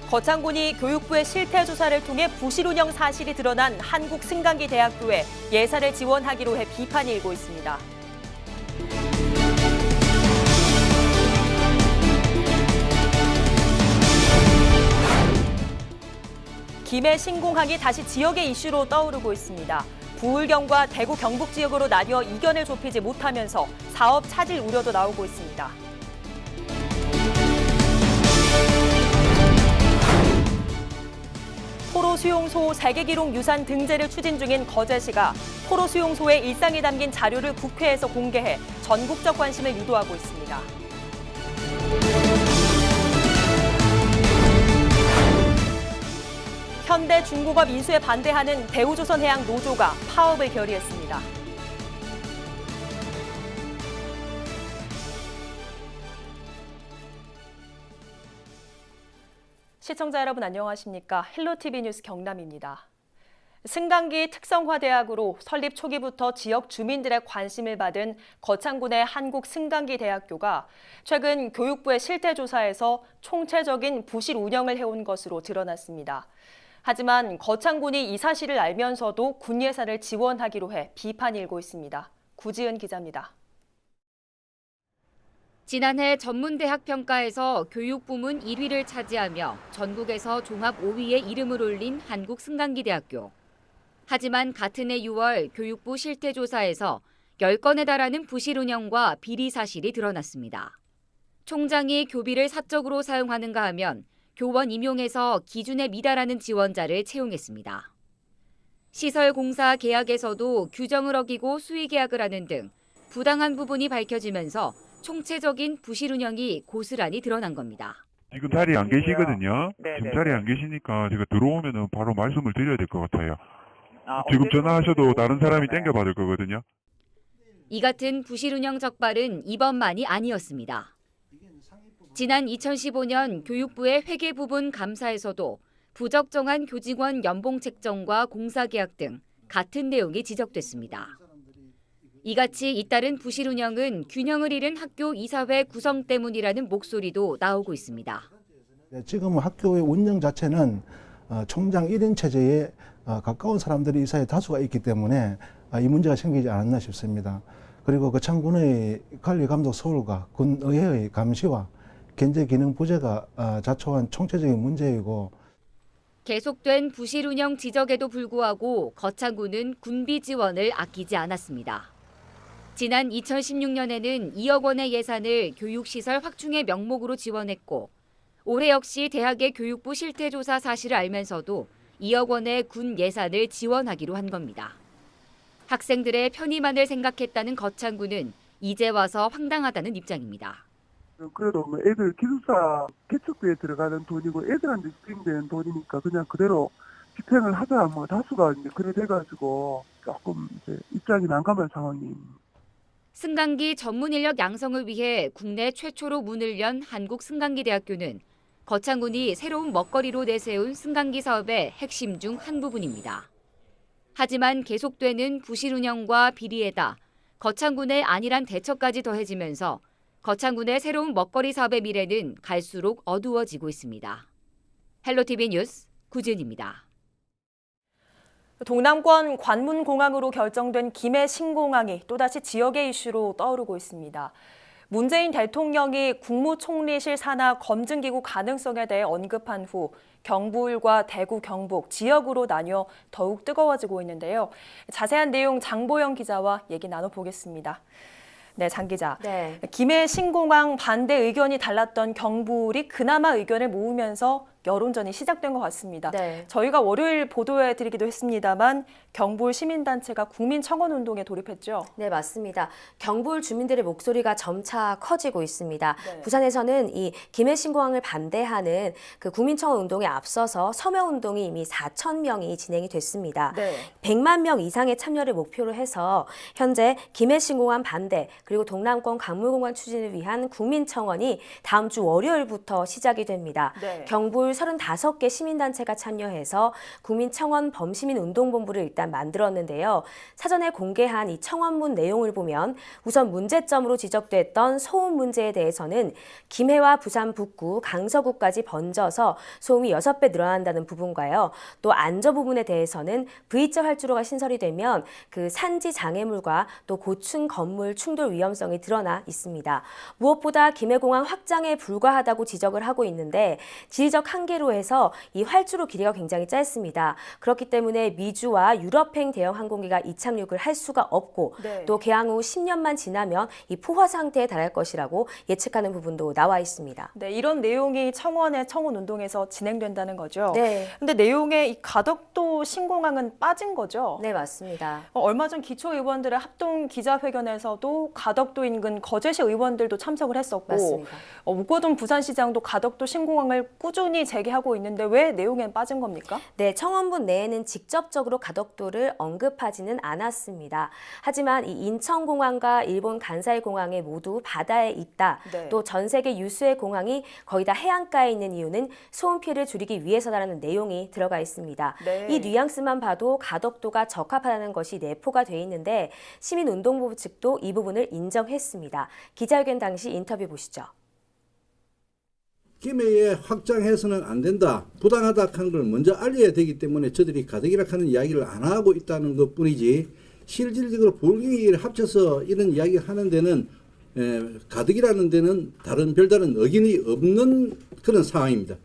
거창군이 교육부의 실태 조사를 통해 부실 운영 사실이 드러난 한국승강기대학교에 예산을 지원하기로 해 비판이 일고 있습니다. 김해 신공항이 다시 지역의 이슈로 떠오르고 있습니다. 부울경과 대구 경북 지역으로 나뉘어 이견을 좁히지 못하면서 사업 차질 우려도 나오고 있습니다. 포로수용소 세계기록 유산 등재를 추진 중인 거제시가 포로수용소의 일상이 담긴 자료를 국회에서 공개해 전국적 관심을 유도하고 있습니다. 현대중공업 인수에 반대하는 대우조선해양 노조가 파업을 결의했습니다. 시청자 여러분 안녕하십니까? 헬로티비 뉴스 경남입니다. 승강기 특성화대학으로 설립 초기부터 지역 주민들의 관심을 받은 거창군의 한국승강기대학교가 최근 교육부의 실태조사에서 총체적인 부실 운영을 해온 것으로 드러났습니다. 하지만 거창군이 이 사실을 알면서도 군 예산을 지원하기로 해 비판이 일고 있습니다. 구지은 기자입니다. 지난해 전문대학 평가에서 교육부문 1위를 차지하며 전국에서 종합 5위에 이름을 올린 한국승강기대학교. 하지만 같은 해 6월 교육부 실태조사에서 10건에 달하는 부실 운영과 비리 사실이 드러났습니다. 총장이 교비를 사적으로 사용하는가 하면 교원 임용에서 기준에 미달하는 지원자를 채용했습니다. 시설 공사 계약에서도 규정을 어기고 수의 계약을 하는 등 부당한 부분이 밝혀지면서 총체적인 부실 운영이 고스란히 드러난 겁니다. 지금 자리에 안 계시거든요. 네네. 지금 자리에 안 계시니까 제가 들어오면은 바로 말씀을 드려야 될 것 같아요. 지금 언제 전화하셔도 다른 사람이 네. 땡겨받을 거거든요. 이 같은 부실 운영 적발은 이번만이 아니었습니다. 지난 2015년 교육부의 회계 부분 감사에서도 부적정한 교직원 연봉 책정과 공사계약 등 같은 내용이 지적됐습니다. 이같이 잇따른 부실 운영은 균형을 잃은 학교 이사회 구성 때문이라는 목소리도 나오고 있습니다. 지금 학교의 운영 자체는 총장 1인 체제에 가까운 사람들이 이사회 다수가 있기 때문에 이 문제가 생기지 않았나 싶습니다. 그리고 거창군의 관리감독 서울과 군의회의 감시와 견제 기능 부재가 자초한 총체적인 문제이고 계속된 부실 운영 지적에도 불구하고 거창군은 군비 지원을 아끼지 않았습니다. 지난 2016년에는 2억 원의 예산을 교육시설 확충의 명목으로 지원했고 올해 역시 대학의 교육부 실태조사 사실을 알면서도 2억 원의 군 예산을 지원하기로 한 겁니다. 학생들의 편의만을 생각했다는 거창군은 이제 와서 황당하다는 입장입니다. 그래도 뭐 애들 기숙사 개척비에 들어가는 돈이고 애들한테 집행되는 돈이니까 그냥 그대로 집행을 하자 뭐 다수가 이제 그래 돼가지고 조금 이제 입장이 난감한 상황입니다. 승강기 전문 인력 양성을 위해 국내 최초로 문을 연 한국승강기대학교는 거창군이 새로운 먹거리로 내세운 승강기 사업의 핵심 중 한 부분입니다. 하지만 계속되는 부실 운영과 비리에다 거창군의 안일한 대처까지 더해지면서 거창군의 새로운 먹거리 사업의 미래는 갈수록 어두워지고 있습니다. 헬로티비 뉴스 구지은입니다. 동남권 관문공항으로 결정된 김해 신공항이 또다시 지역의 이슈로 떠오르고 있습니다. 문재인 대통령이 국무총리실 산하 검증기구 가능성에 대해 언급한 후 경부울과 대구, 경북 지역으로 나뉘어 더욱 뜨거워지고 있는데요. 자세한 내용 장보영 기자와 얘기 나눠보겠습니다. 네, 장 기자. 네. 김해 신공항 반대 의견이 달랐던 경부울이 그나마 의견을 모으면서 여론전이 시작된 것 같습니다. 네. 저희가 월요일 보도해드리기도 했습니다만 경부울 시민단체가 국민청원운동에 돌입했죠. 네, 맞습니다. 경부울 주민들의 목소리가 점차 커지고 있습니다. 네. 부산에서는 이 김해 신공항을 반대하는 그 국민청원 운동에 앞서서 서명 운동이 이미 4천 명이 진행이 됐습니다. 네. 100만 명 이상의 참여를 목표로 해서 현재 김해 신공항 반대 그리고 동남권 강물공간 추진을 위한 국민청원이 다음 주 월요일부터 시작이 됩니다. 네. 경부울 35개 시민단체가 참여해서 국민청원 범시민운동본부를 일단 만들었는데요. 사전에 공개한 이 청원문 내용을 보면 우선 문제점으로 지적됐던 소음 문제에 대해서는 김해와 부산 북구, 강서구까지 번져서 소음이 6배 늘어난다는 부분과요. 또 안전 부분에 대해서는 V자 활주로가 신설이 되면 그 산지 장애물과 또 고층 건물 충돌 위험성이 드러나 있습니다. 무엇보다 김해공항 확장에 불과하다고 지적을 하고 있는데 지리적 한계로 해서 이 활주로 길이가 굉장히 짧습니다. 그렇기 때문에 미주와 유럽행 대형 항공기가 이착륙을 할 수가 없고 네. 또 개항 후 10년만 지나면 이 포화 상태에 달할 것이라고 예측하는 부분도 나와 있습니다. 네, 이런 내용이 청원 운동에서 진행된다는 거죠. 네, 근데 내용에 이 가덕도 신공항은 빠진 거죠. 네 맞습니다. 얼마 전 기초의원들의 합동 기자회견에서도 가덕도 인근 거제시 의원들도 참석을 했었고 맞습니다. 우거돈 부산시장도 가덕도 신공항을 꾸준히 제기하고 있는데 왜 내용엔 빠진 겁니까? 네, 청원문 내에는 직접적으로 가덕도를 언급하지는 않았습니다. 하지만 이 인천공항과 일본 간사이 공항에 모두 바다에 있다. 네. 또 전 세계 유수의 공항이 거의 다 해안가에 있는 이유는 소음 피해를 줄이기 위해서라는 내용이 들어가 있습니다. 네. 이 뉘앙스만 봐도 가덕도가 적합하다는 것이 내포가 돼 있는데 시민운동부 측도 이 부분을 인정했습니다. 기자회견 당시 인터뷰 보시죠. 김해에 확장해서는 안 된다. 부당하다 하는 걸 먼저 알려야 되기 때문에 저들이 가덕이라 하는 이야기를 안 하고 있다는 것뿐이지 실질적으로 볼갱이를 합쳐서 이런 이야기를 하는 데는 가덕이라는 데는 별다른 의견이 없는 그런 상황입니다.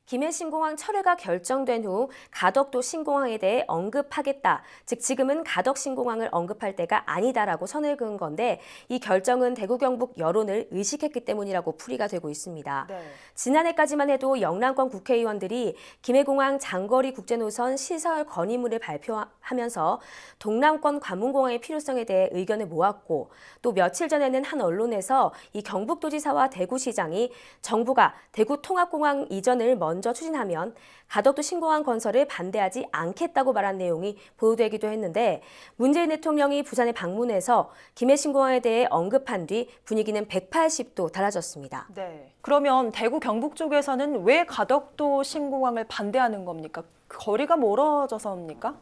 김해 신공항 철회가 결정된 후 가덕도 신공항에 대해 언급하겠다. 즉 지금은 가덕 신공항을 언급할 때가 아니다라고 선을 그은 건데 이 결정은 대구 경북 여론을 의식했기 때문이라고 풀이가 되고 있습니다. 네. 지난해까지만 해도 영남권 국회의원들이 김해공항 장거리 국제노선 시설 건의문을 발표하면서 동남권 관문공항의 필요성에 대해 의견을 모았고 또 며칠 전에는 한 언론에서 이 경북도지사와 대구시장이 정부가 대구 통합공항 이전을 먼저 추진하면 가덕도 신공항 건설을 반대하지 않겠다고 말한 내용이 보도되기도 했는데 문재인 대통령이 부산에 방문해서 김해 신공항에 대해 언급한 뒤 분위기는 180도 달라졌습니다. 네. 그러면 대구 경북 쪽에서는 왜 가덕도 신공항을 반대하는 겁니까? 거리가 멀어져서입니까?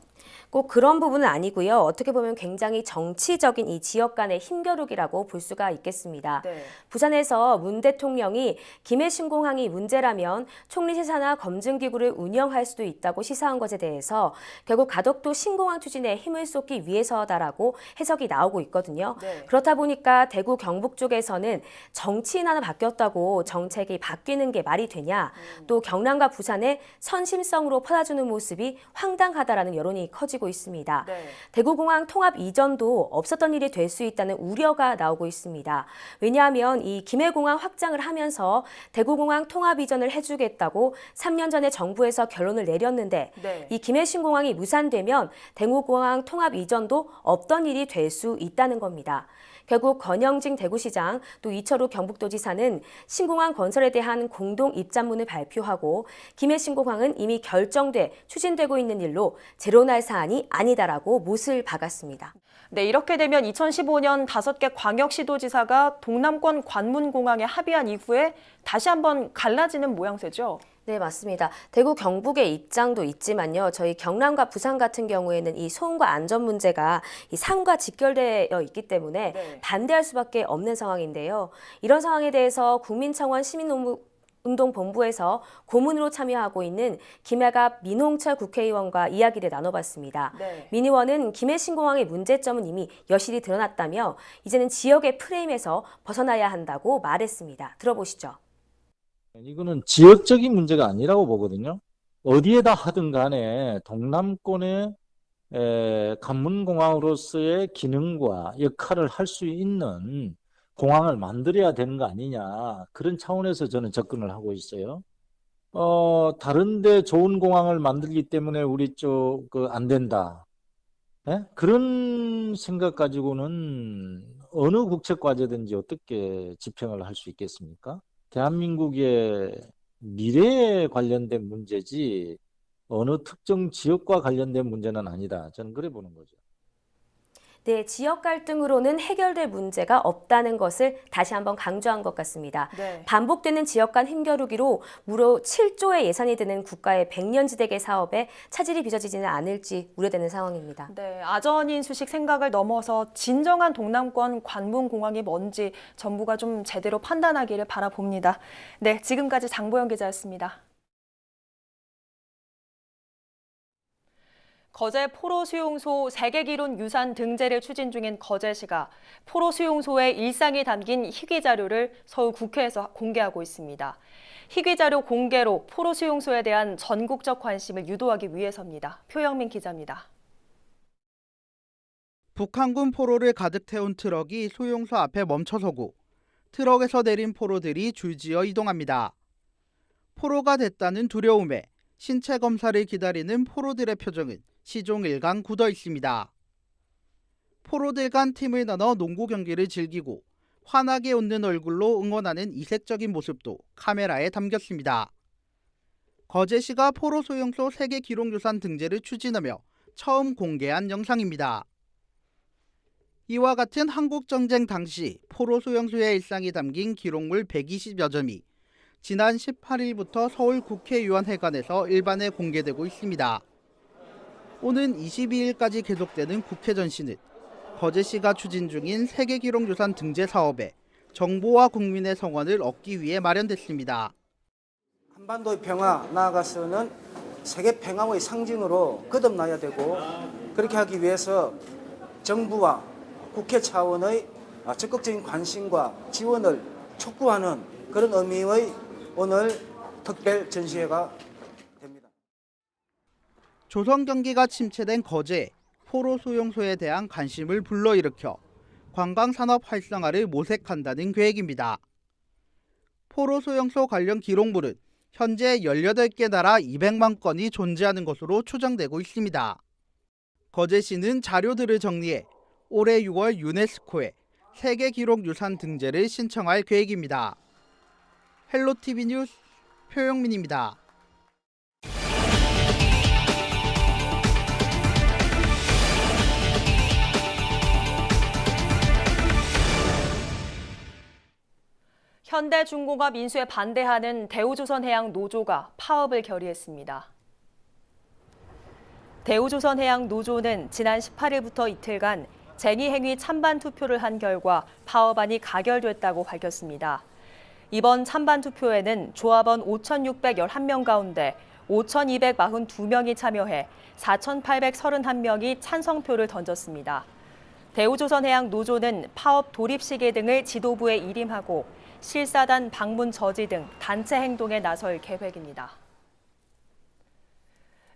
꼭 그런 부분은 아니고요. 어떻게 보면 굉장히 정치적인 이 지역 간의 힘겨루기라고 볼 수가 있겠습니다. 네. 부산에서 문 대통령이 김해 신공항이 문제라면 총리 시사나 검증기구를 운영할 수도 있다고 시사한 것에 대해서 결국 가덕도 신공항 추진에 힘을 쏟기 위해서다라고 해석이 나오고 있거든요. 네. 그렇다 보니까 대구 경북 쪽에서는 정치인 하나 바뀌었다고 정책이 바뀌는 게 말이 되냐. 또 경남과 부산의 선심성으로 퍼다주는 모습이 황당하다라는 여론이 커지고 있습니다. 네. 대구공항 통합 이전도 없었던 일이 될 수 있다는 우려가 나오고 있습니다. 왜냐하면 이 김해공항 확장을 하면서 대구공항 통합 이전을 해주겠다고 3년 전에 정부에서 결론을 내렸는데 네. 이 김해 신공항이 무산되면 대구공항 통합 이전도 없던 일이 될 수 있다는 겁니다. 결국 권영진 대구시장 또 이철우 경북도지사는 신공항 건설에 대한 공동 입장문을 발표하고 김해 신공항은 이미 결정돼 추진되고 있는 일로 제로날 사안이 아니다라고 못을 박았습니다. 네, 이렇게 되면 2015년 5개 광역시도지사가 동남권 관문공항에 합의한 이후에 다시 한번 갈라지는 모양새죠. 네, 맞습니다. 대구 경북의 입장도 있지만요. 저희 경남과 부산 같은 경우에는 이 소음과 안전 문제가 이 삶과 직결되어 있기 때문에 네. 반대할 수밖에 없는 상황인데요. 이런 상황에 대해서 국민청원 시민운동본부에서 고문으로 참여하고 있는 김혜갑 민홍철 국회의원과 이야기를 나눠봤습니다. 네. 민 의원은 김해 신공항의 문제점은 이미 여실히 드러났다며 이제는 지역의 프레임에서 벗어나야 한다고 말했습니다. 들어보시죠. 이거는 지역적인 문제가 아니라고 보거든요. 어디에다 하든 간에 동남권의 관문공항으로서의 기능과 역할을 할 수 있는 공항을 만들어야 되는 거 아니냐. 그런 차원에서 저는 접근을 하고 있어요. 다른데 좋은 공항을 만들기 때문에 우리 쪽 안 된다. 예? 그런 생각 가지고는 어느 국책과제든지 어떻게 집행을 할 수 있겠습니까? 대한민국의 미래에 관련된 문제지 어느 특정 지역과 관련된 문제는 아니다. 저는 그래 보는 거죠. 네, 지역 갈등으로는 해결될 문제가 없다는 것을 다시 한번 강조한 것 같습니다. 네. 반복되는 지역 간 힘겨루기로 무려 7조의 예산이 드는 국가의 백년지대계 사업에 차질이 빚어지지는 않을지 우려되는 상황입니다. 네, 아전인수식 생각을 넘어서 진정한 동남권 관문공항이 뭔지 정부가 좀 제대로 판단하기를 바라봅니다. 네, 지금까지 장보영 기자였습니다. 거제 포로수용소 세계기록 유산 등재를 추진 중인 거제시가 포로수용소의 일상이 담긴 희귀자료를 서울 국회에서 공개하고 있습니다. 희귀자료 공개로 포로수용소에 대한 전국적 관심을 유도하기 위해서입니다. 표영민 기자입니다. 북한군 포로를 가득 태운 트럭이 수용소 앞에 멈춰서고 트럭에서 내린 포로들이 줄지어 이동합니다. 포로가 됐다는 두려움에 신체 검사를 기다리는 포로들의 표정은 시종일관 굳어 있습니다. 포로들 간 팀을 나눠 농구 경기를 즐기고 환하게 웃는 얼굴로 응원하는 이색적인 모습도 카메라에 담겼습니다. 거제시가 포로 수용소 세계 기록유산 등재를 추진하며 처음 공개한 영상입니다. 이와 같은 한국전쟁 당시 포로 수용소의 일상이 담긴 기록물 120여 점이 지난 18일부터 서울 국회의원회관에서 일반에 공개되고 있습니다. 오는 22일까지 계속되는 국회 전시는 거제시가 추진 중인 세계기록유산 등재 사업에 정부와 국민의 성원을 얻기 위해 마련됐습니다. 한반도의 평화, 나아가서는 세계 평화의 상징으로 거듭나야 되고, 그렇게 하기 위해서 정부와 국회 차원의 적극적인 관심과 지원을 촉구하는 그런 의미의 오늘 특별 전시회가 됩니다. 조선 경기가 침체된 거제 포로 수용소에 대한 관심을 불러일으켜 관광산업 활성화를 모색한다는 계획입니다. 포로 수용소 관련 기록물은 현재 18개 나라 200만 건이 존재하는 것으로 추정되고 있습니다. 거제시는 자료들을 정리해 올해 6월 유네스코에 세계기록유산 등재를 신청할 계획입니다. 헬로티비 뉴스 표영민입니다. 현대중공업 인수에 반대하는 대우조선해양노조가 파업을 결의했습니다. 대우조선해양노조는 지난 18일부터 이틀간 쟁의행위 찬반 투표를 한 결과 파업안이 가결됐다고 밝혔습니다. 이번 찬반 투표에는 조합원 5,611명 가운데 5,242명이 참여해 4,831명이 찬성표를 던졌습니다. 대우조선해양노조는 파업 돌입 시기 등을 지도부에 일임하고 실사단 방문 저지 등 단체 행동에 나설 계획입니다.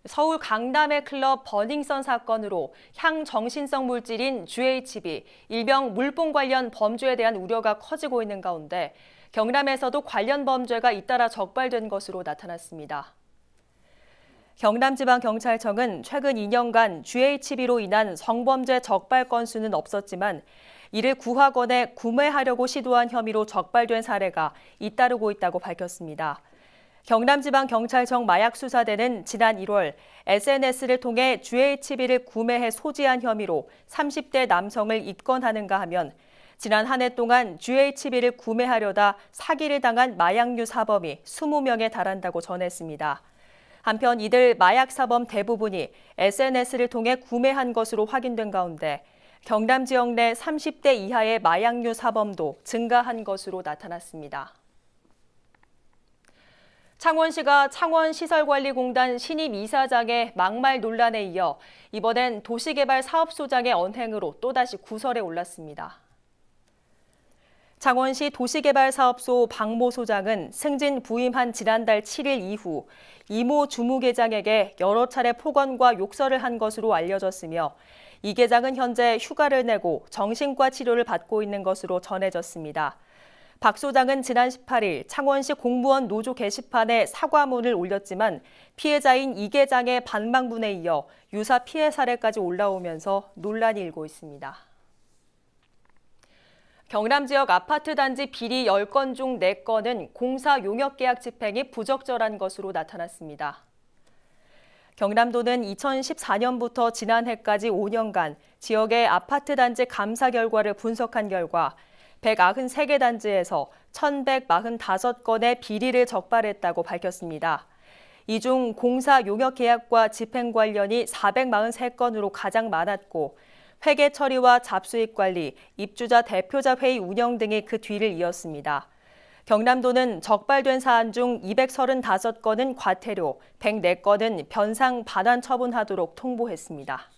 서울 강남의 클럽 버닝썬 사건으로 향정신성 물질인 GHB, 일명 물뽕 관련 범죄에 대한 우려가 커지고 있는 가운데 경남에서도 관련 범죄가 잇따라 적발된 것으로 나타났습니다. 경남지방경찰청은 최근 2년간 GHB로 인한 성범죄 적발 건수는 없었지만 이를 구하거나 구매하려고 시도한 혐의로 적발된 사례가 잇따르고 있다고 밝혔습니다. 경남지방경찰청 마약수사대는 지난 1월 SNS를 통해 GHB를 구매해 소지한 혐의로 30대 남성을 입건하는가 하면 지난 한 해 동안 GHB를 구매하려다 사기를 당한 마약류 사범이 20명에 달한다고 전했습니다. 한편 이들 마약 사범 대부분이 SNS를 통해 구매한 것으로 확인된 가운데 경남 지역 내 30대 이하의 마약류 사범도 증가한 것으로 나타났습니다. 창원시가 창원시설관리공단 신임 이사장의 막말 논란에 이어 이번엔 도시개발사업소장의 언행으로 또다시 구설에 올랐습니다. 창원시 도시개발사업소 박모 소장은 승진 부임한 지난달 7일 이후 이모 주무계장에게 여러 차례 폭언과 욕설을 한 것으로 알려졌으며 이 계장은 현재 휴가를 내고 정신과 치료를 받고 있는 것으로 전해졌습니다. 박 소장은 지난 18일 창원시 공무원 노조 게시판에 사과문을 올렸지만 피해자인 이 계장의 반박문에 이어 유사 피해 사례까지 올라오면서 논란이 일고 있습니다. 경남 지역 아파트 단지 비리 10건 중 4건은 공사 용역 계약 집행이 부적절한 것으로 나타났습니다. 경남도는 2014년부터 지난해까지 5년간 지역의 아파트 단지 감사 결과를 분석한 결과 193개 단지에서 1,145건의 비리를 적발했다고 밝혔습니다. 이 중 공사 용역 계약과 집행 관련이 443건으로 가장 많았고 회계 처리와 잡수익 관리, 입주자 대표자 회의 운영 등이 그 뒤를 이었습니다. 경남도는 적발된 사안 중 235건은 과태료, 104건은 변상 반환 처분하도록 통보했습니다.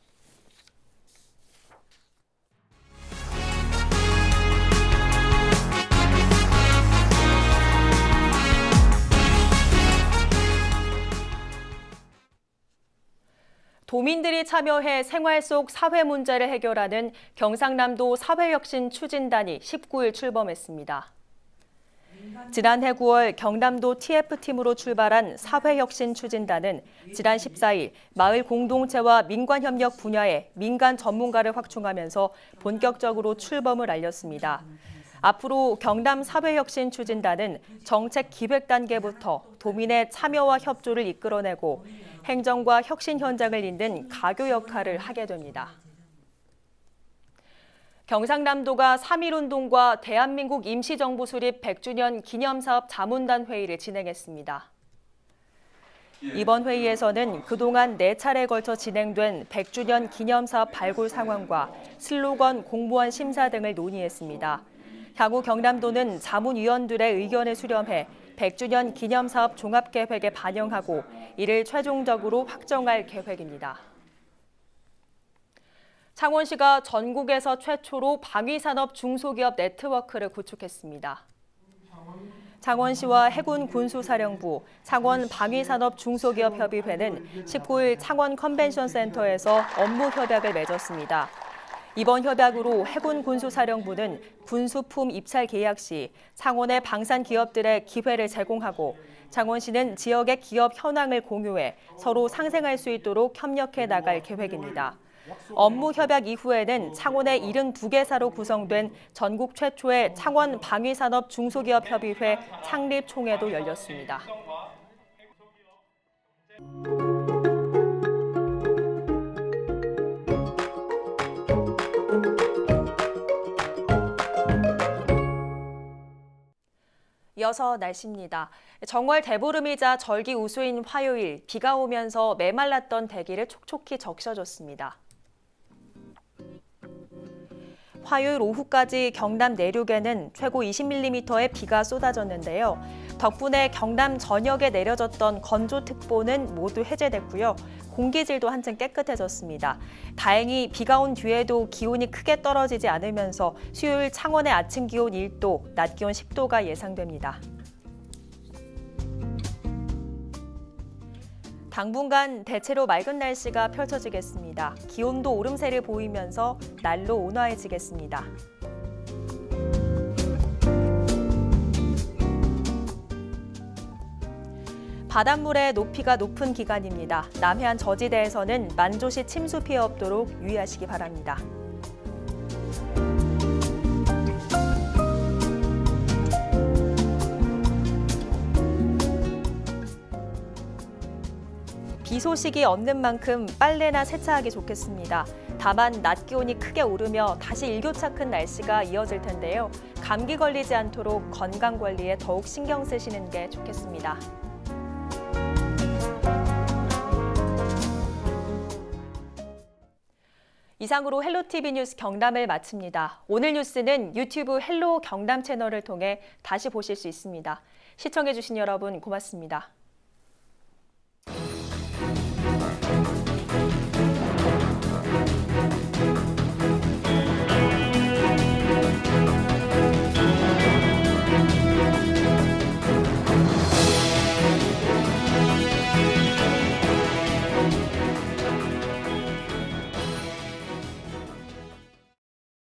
도민들이 참여해 생활 속 사회 문제를 해결하는 경상남도 사회혁신 추진단이 19일 출범했습니다. 지난해 9월 경남도 TF팀으로 출발한 사회혁신 추진단은 지난 14일 마을 공동체와 민관협력 분야에 민간 전문가를 확충하면서 본격적으로 출범을 알렸습니다. 앞으로 경남 사회혁신 추진단은 정책 기획 단계부터 도민의 참여와 협조를 이끌어내고 행정과 혁신 현장을 잇는 가교 역할을 하게 됩니다. 경상남도가 3.1운동과 대한민국 임시정부 수립 100주년 기념사업 자문단 회의를 진행했습니다. 이번 회의에서는 그동안 4차례에 걸쳐 진행된 100주년 기념사업 발굴 상황과 슬로건 공모한 심사 등을 논의했습니다. 향후 경남도는 자문위원들의 의견을 수렴해 100주년 기념사업 종합계획에 반영하고 이를 최종적으로 확정할 계획입니다. 창원시가 전국에서 최초로 방위산업 중소기업 네트워크를 구축했습니다. 창원시와 해군군수사령부, 창원 방위산업 중소기업협의회는 19일 창원 컨벤션센터에서 업무 협약을 맺었습니다. 이번 협약으로 해군군수사령부는 군수품 입찰 계약 시 창원의 방산 기업들의 기회를 제공하고 창원시는 지역의 기업 현황을 공유해 서로 상생할 수 있도록 협력해 나갈 계획입니다. 업무 협약 이후에는 창원의 72개사로 구성된 전국 최초의 창원 방위산업 중소기업협의회 창립 총회도 열렸습니다. 이어서 날씨입니다. 정월 대보름이자 절기 우수인 화요일, 비가 오면서 메말랐던 대기를 촉촉히 적셔줬습니다. 화요일 오후까지 경남 내륙에는 최고 20mm의 비가 쏟아졌는데요. 덕분에 경남 전역에 내려졌던 건조특보는 모두 해제됐고요. 공기질도 한층 깨끗해졌습니다. 다행히 비가 온 뒤에도 기온이 크게 떨어지지 않으면서 수요일 창원의 아침 기온 1도, 낮 기온 10도가 예상됩니다. 당분간 대체로 맑은 날씨가 펼쳐지겠습니다. 기온도 오름세를 보이면서 날로 온화해지겠습니다. 바닷물의 높이가 높은 기간입니다. 남해안 저지대에서는 만조시 침수 피해 없도록 유의하시기 바랍니다. 비 소식이 없는 만큼 빨래나 세차하기 좋겠습니다. 다만 낮 기온이 크게 오르며 다시 일교차 큰 날씨가 이어질 텐데요. 감기 걸리지 않도록 건강 관리에 더욱 신경 쓰시는 게 좋겠습니다. 이상으로 헬로티비 뉴스 경남을 마칩니다. 오늘 뉴스는 유튜브 헬로 경남 채널을 통해 다시 보실 수 있습니다. 시청해주신 여러분 고맙습니다.